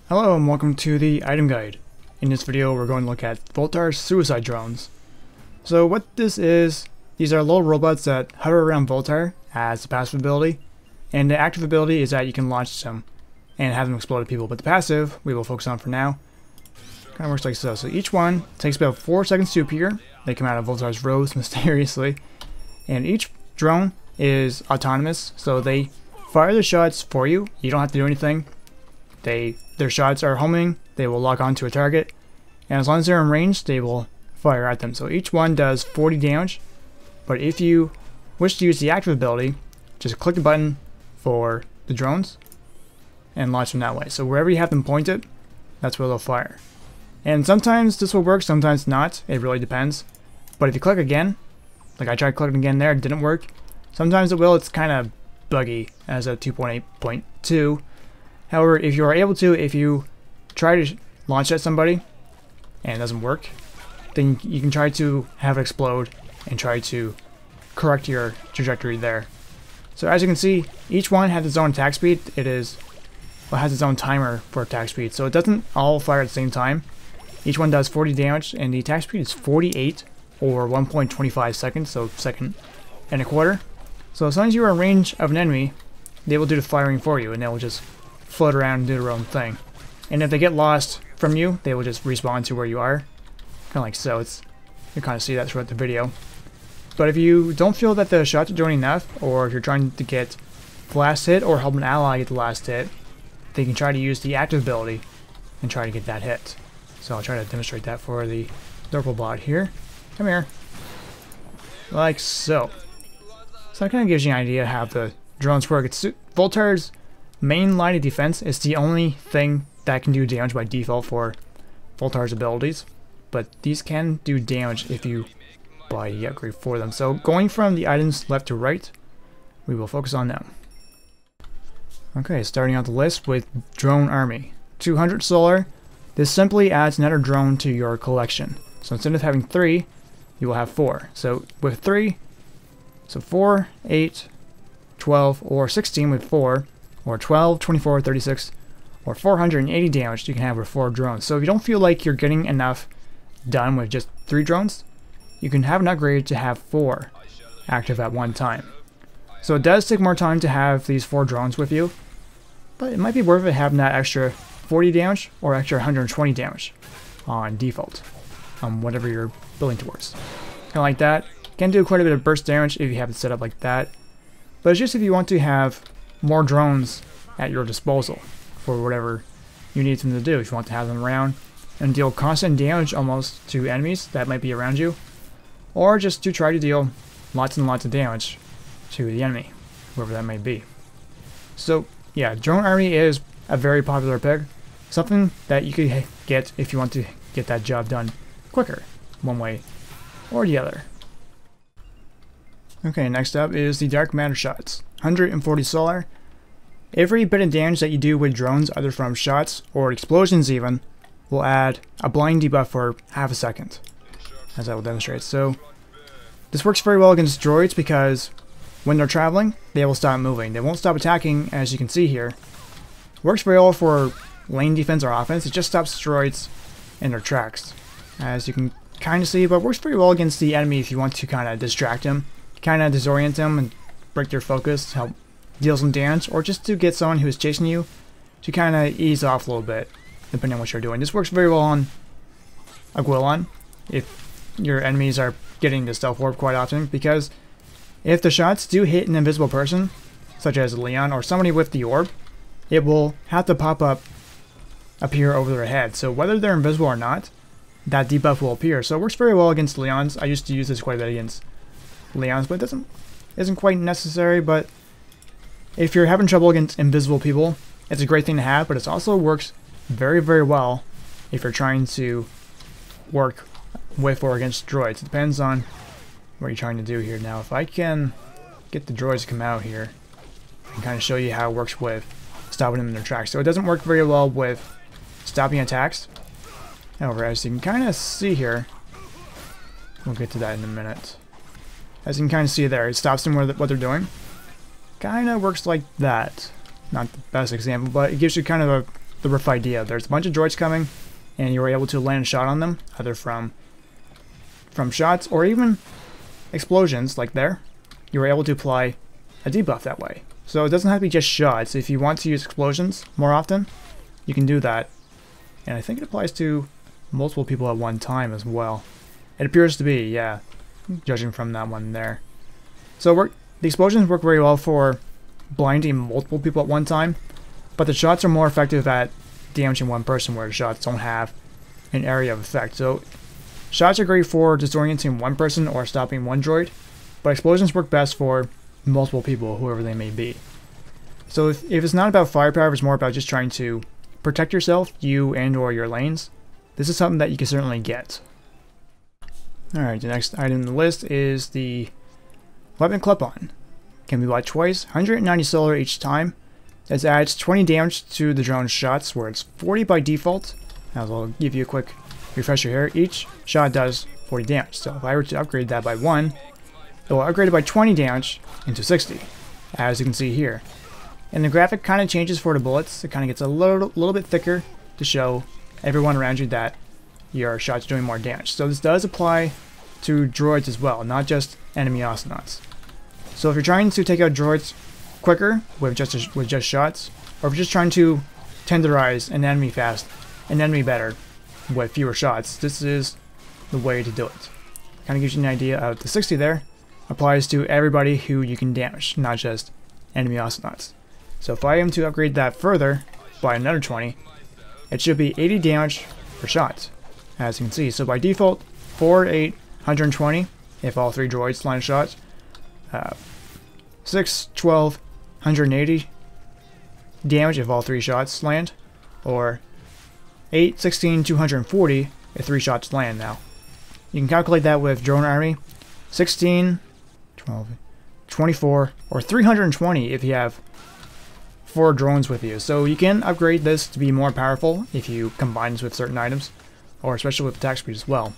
Hello and welcome to the item guide. In this video we're going to look at Voltar suicide drones. So what this is, these are little robots that hover around Voltar as the passive ability, and the active ability is that you can launch them and have them explode at people, but the passive we will focus on for now. Kind of works like so. So each one takes about 4 seconds to appear. They come out of Voltar's rows mysteriously, and each drone is autonomous, so they fire the shots for you. You don't have to do anything. Their shots are homing, they will lock onto a target, and as long as they're in range, they will fire at them. So each one does 40 damage, but if you wish to use the active ability, just click the button for the drones and launch them that way. So wherever you have them pointed, that's where they'll fire. And sometimes this will work, sometimes not, it really depends. But if you click again, like I tried clicking again there, it didn't work. Sometimes it will, it's kind of buggy as a 2.8.2. However, if you are able to, if you try to launch at somebody and it doesn't work, then you can try to have it explode and try to correct your trajectory there. So as you can see, each one has its own attack speed. It has its own timer for attack speed, so it doesn't all fire at the same time. Each one does 40 damage, and the attack speed is 48 or 1.25 seconds, so second and a quarter. So as long as you are in range of an enemy, they will do the firing for you, and they will just float around and do their own thing. And if they get lost from you, they will just respawn to where you are. Kind of like so. You kind of see that throughout the video. But if you don't feel that the shots are doing enough, or if you're trying to get the last hit or help an ally get the last hit, they can try to use the active ability and try to get that hit. So I'll try to demonstrate that for the Dorpal here. Come here. Like so. So that kind of gives you an idea how the drones work. It's Voltar's main line of defense is the only thing that can do damage by default for Voltar's abilities, but these can do damage if you buy the upgrade for them. So going from the items left to right, we will focus on them. Okay, starting out the list with Drone Army. 200 solar. This simply adds another drone to your collection. So instead of having 3, you will have 4. So with 3, so 4, 8, 12, or 16 with 4, or 12, 24, 36, or 480 damage you can have with 4 drones. So if you don't feel like you're getting enough done with just 3 drones, you can have an upgrade to have 4 active at one time. So it does take more time to have these 4 drones with you, but it might be worth it having that extra 40 damage or extra 120 damage on default, whatever you're building towards. Kind of like that. Can do quite a bit of burst damage if you have it set up like that, but it's just if you want to have more drones at your disposal for whatever you need them to do. If you want to have them around and deal constant damage almost to enemies that might be around you, or just to try to deal lots and lots of damage to the enemy, whoever that may be. So yeah, Drone Army is a very popular pick, something that you could get if you want to get that job done quicker, one way or the other. Okay, next up is the Dark Matter shots. 140 solar. Every bit of damage that you do with drones, either from shots or explosions even, will add a blind debuff for half a second, as I will demonstrate. So this works very well against droids because when they're traveling, they will stop moving. They won't stop attacking, as you can see here. Works very well for lane defense or offense. It just stops droids in their tracks, as you can kind of see, but works very well against the enemy if you want to kind of distract him, kind of disorient them and break their focus, help deal some damage, or just to get someone who is chasing you to kind of ease off a little bit, depending on what you're doing. This works very well on Aguilon if your enemies are getting the stealth warp quite often, because if the shots do hit an invisible person, such as Leon or somebody with the orb, it will have to appear over their head. So whether they're invisible or not, that debuff will appear. So it works very well against Leons. I used to use this quite a bit against Leons, but it isn't quite necessary. But if you're having trouble against invisible people, it's a great thing to have, but it also works very, very well if you're trying to work with or against droids. It depends on what you're trying to do here. Now, if I can get the droids to come out here and kind of show you how it works with stopping them in their tracks. So it doesn't work very well with stopping attacks. However, as you can kind of see here, we'll get to that in a minute. As you can kind of see there, it stops them what they're doing. Kind of works like that. Not the best example, but it gives you kind of the rough idea. There's a bunch of droids coming, and you were able to land a shot on them, either from shots or even explosions, like there. You were able to apply a debuff that way. So it doesn't have to be just shots. If you want to use explosions more often, you can do that. And I think it applies to multiple people at one time as well. It appears to be, yeah, judging from that one there. So the explosions work very well for blinding multiple people at one time, but the shots are more effective at damaging one person, where shots don't have an area of effect. So shots are great for disorienting one person or stopping one droid, but explosions work best for multiple people, whoever they may be. So if it's not about firepower, it's more about just trying to protect yourself, you and or your lanes, this is something that you can certainly get. Alright, the next item on the list is the weapon clip-on. Can be bought twice, 190 solar each time. This adds 20 damage to the drone's shots, where it's 40 by default. I'll give you a quick refresher here. Each shot does 40 damage, so if I were to upgrade that by 1, it will upgrade it by 20 damage into 60, as you can see here. And the graphic kind of changes for the bullets. It kind of gets a little bit thicker to show everyone around you that your shot's doing more damage. So this does apply to droids as well, not just enemy Awesomenauts. So if you're trying to take out droids quicker with just shots, or if you're just trying to tenderize an enemy better with fewer shots, this is the way to do it. Kind of gives you an idea of the 60 there applies to everybody who you can damage, not just enemy Awesomenauts. So if I am to upgrade that further by another 20, it should be 80 damage per shot, as you can see. So by default, 4, 8, 120 if all 3 droids land shots, 6, 12, 180 damage if all 3 shots land, or 8, 16, 240 if 3 shots land now. You can calculate that with drone army, 16, 12, 24, or 320 if you have 4 drones with you. So you can upgrade this to be more powerful if you combine this with certain items, or especially with attack speed as well,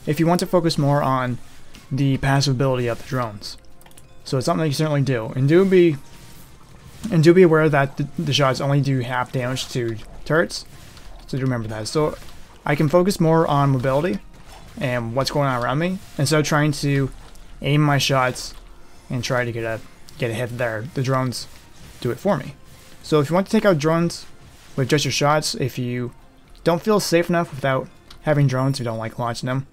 if you want to focus more on the passive ability of the drones. So it's something that you certainly do. And do be aware that the shots only do half damage to turrets, so do remember that. So I can focus more on mobility and what's going on around me, instead of trying to aim my shots and try to get a hit there. The drones do it for me. So if you want to take out drones with just your shots, if you don't feel safe enough without having drones, you don't like launching them,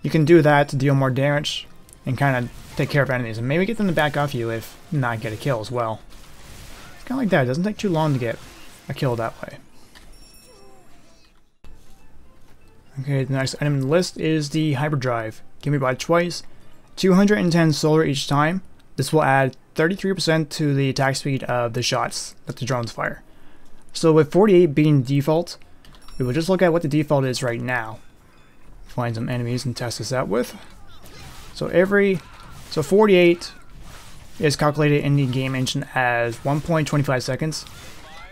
you can do that to deal more damage and kind of take care of enemies, and maybe get them to back off you, if not get a kill as well. It's kind of like that. It doesn't take too long to get a kill that way. Okay, the next item on the list is the hyperdrive. Can be bought twice, 210 solar each time. This will add 33% to the attack speed of the shots that the drones fire. So with 48 being default, we will just look at what the default is right now. Find some enemies and test this out with. So 48 is calculated in the game engine as 1.25 seconds.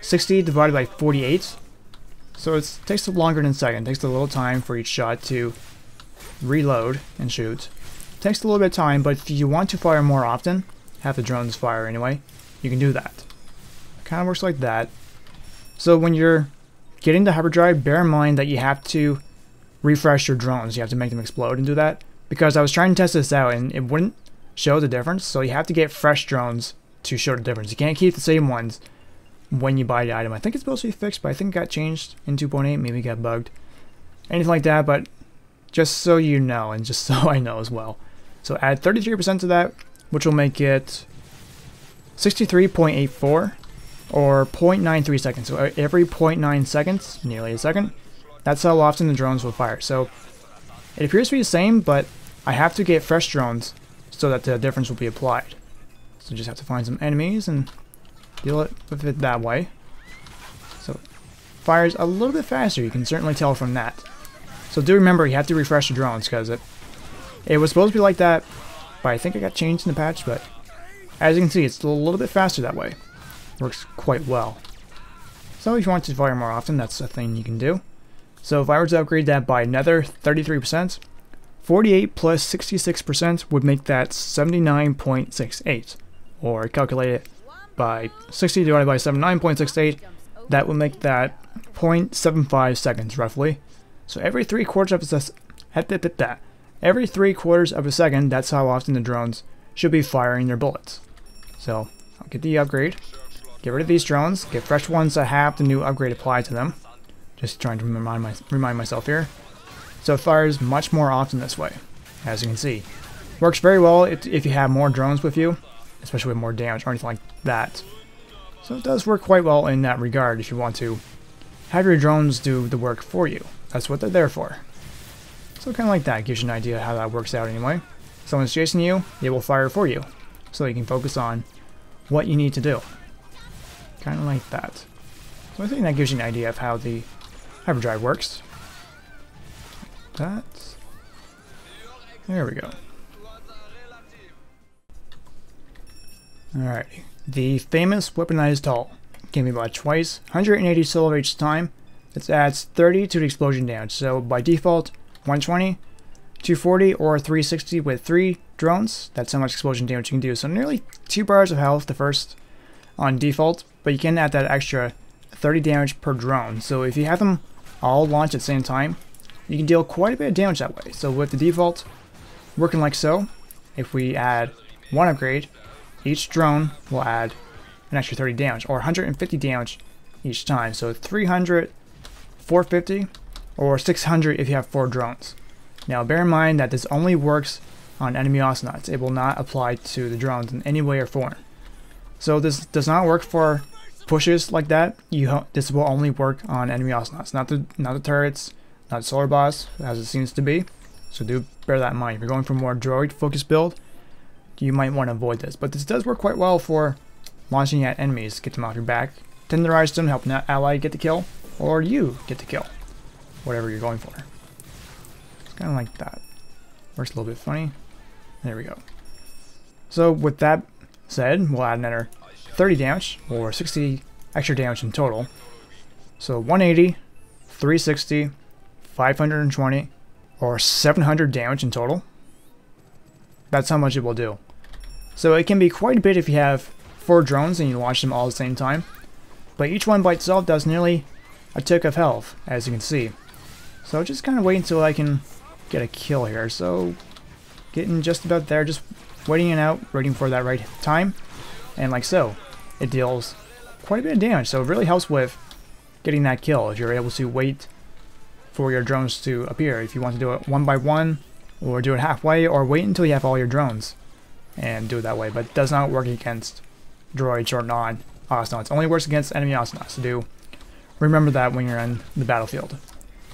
60 divided by 48. So it takes longer than a second. It takes a little time for each shot to reload and shoot. It takes a little bit of time, but if you want to fire more often, have the drones fire anyway, you can do that. It kind of works like that. So when you're getting the hyperdrive, bear in mind that you have to refresh your drones. You have to make them explode and do that, because I was trying to test this out and it wouldn't show the difference. So you have to get fresh drones to show the difference. You can't keep the same ones when you buy the item. I think it's supposed to be fixed, but I think it got changed in 2.8, maybe it got bugged, anything like that. But just so you know, and just so I know as well. So add 33% to that, which will make it 63.84 or 0.93 seconds. So every 0.9 seconds, nearly a second, that's how often the drones will fire. So it appears to be the same, but I have to get fresh drones so that the difference will be applied. So just have to find some enemies and deal with it that way. So fires a little bit faster, you can certainly tell from that. So do remember, you have to refresh the drones, because it was supposed to be like that, but I think it got changed in the patch. But as you can see, it's a little bit faster that way. Works quite well. So if you want to fire more often, that's a thing you can do. So if I were to upgrade that by another 33%, 48 plus 66% would make that 79.68, or calculate it by 60 divided by 79.68, that would make that 0.75 seconds roughly. So every 3/4 of every 3/4 of a second, that's how often the drones should be firing their bullets. So I'll get the upgrade, get rid of these drones, get fresh ones that have the new upgrade applied to them. Just trying to remind myself here. So it fires much more often this way, as you can see. Works very well if you have more drones with you, especially with more damage or anything like that. So it does work quite well in that regard if you want to have your drones do the work for you. That's what they're there for. So kind of like that, gives you an idea how that works out anyway. If someone's chasing you, they will fire for you, so you can focus on what you need to do. Kind of like that. So I think that gives you an idea of how the hyperdrive works. That. There we go. Alright, the famous weaponized hull can be bought twice, 180 silver each time. This adds 30 to the explosion damage, so by default 120, 240, or 360 with 3 drones. That's how much explosion damage you can do. So nearly 2 bars of health the first on default, but you can add that extra 30 damage per drone. So if you have them all launch at the same time, you can deal quite a bit of damage that way. So with the default working like so, if we add one upgrade, each drone will add an extra 30 damage, or 150 damage each time. So 300, 450, or 600 if you have 4 drones. Now bear in mind that this only works on enemy Awesomenauts. It will not apply to the drones in any way or form. So this does not work for pushes like that. This will only work on enemy Awesomenauts, not the turrets, not the solar boss, as it seems to be. So do bear that in mind. If you're going for a more droid focused build, you might want to avoid this. But this does work quite well for launching at enemies, get them off your back, tenderize them, help an ally get the kill, or you get the kill, whatever you're going for. It's kind of like that. Works a little bit funny. There we go. So with that said, we'll add another 30 damage, or 60 extra damage in total. So 180, 360, 520, or 700 damage in total. That's how much it will do. So it can be quite a bit if you have 4 drones and you launch them all at the same time. But each one by itself does nearly a tick of health, as you can see. So just kind of wait until I can get a kill here. So getting just about there, just waiting it out, waiting for that right time. And like so, it deals quite a bit of damage. So it really helps with getting that kill if you're able to wait for your drones to appear. If you want to do it one by one, or do it halfway, or wait until you have all your drones and do it that way. But it does not work against droids or non-Awesomenauts. It only works against enemy Awesomenauts. So do remember that when you're in the battlefield.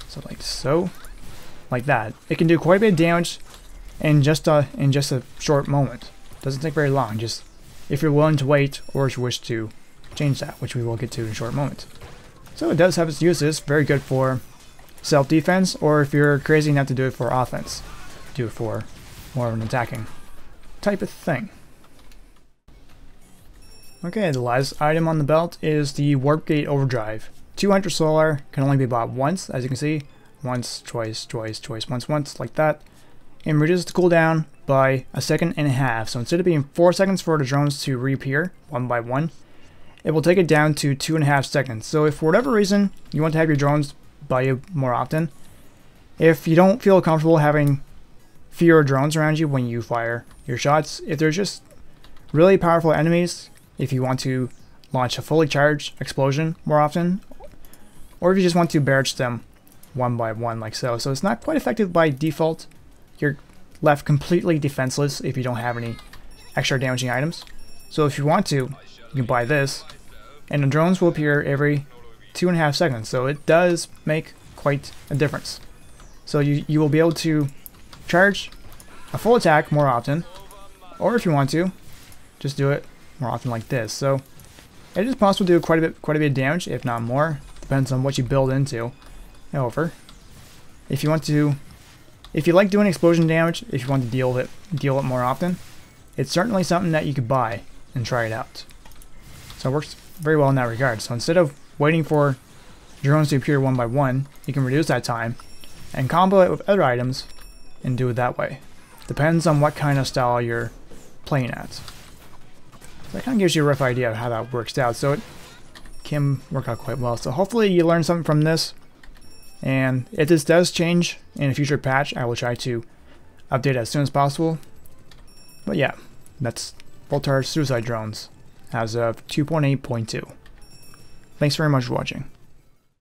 So like so, like that. It can do quite a bit of damage in just a short moment. Doesn't take very long. Just if you're willing to wait, or if you wish to change that, which we will get to in a short moment. So it does have its uses. Very good for self-defense, or if you're crazy enough to do it for offense. Do it for more of an attacking type of thing. Okay, the last item on the belt is the Warp Gate Overdrive. 200 solar, can only be bought once, as you can see. Once, twice, twice, twice, once, like that. And reduces the cooldown by 1.5 seconds. So instead of being 4 seconds for the drones to reappear, one by one, it will take it down to 2.5 seconds. So if for whatever reason you want to have your drones by you more often, if you don't feel comfortable having fewer drones around you when you fire your shots, if there's just really powerful enemies, if you want to launch a fully charged explosion more often, or if you just want to barrage them one by one like so. So it's not quite effective by default. You're left completely defenseless if you don't have any extra damaging items. So if you want to, you can buy this, and the drones will appear every 2.5 seconds. So it does make quite a difference. So you will be able to charge a full attack more often, or if you want to, just do it more often like this. So it is possible to do quite a bit of damage, if not more. Depends on what you build into. However, if you like doing explosion damage, if you want to deal it more often, it's certainly something that you could buy and try it out. So it works very well in that regard. So instead of waiting for drones to appear one by one, you can reduce that time and combo it with other items and do it that way. Depends on what kind of style you're playing at. So that kind of gives you a rough idea of how that works out. So it can work out quite well. So hopefully you learned something from this. And if this does change in a future patch, I will try to update as soon as possible. But yeah, that's Voltar suicide drones as of 2.8.2. Thanks very much for watching.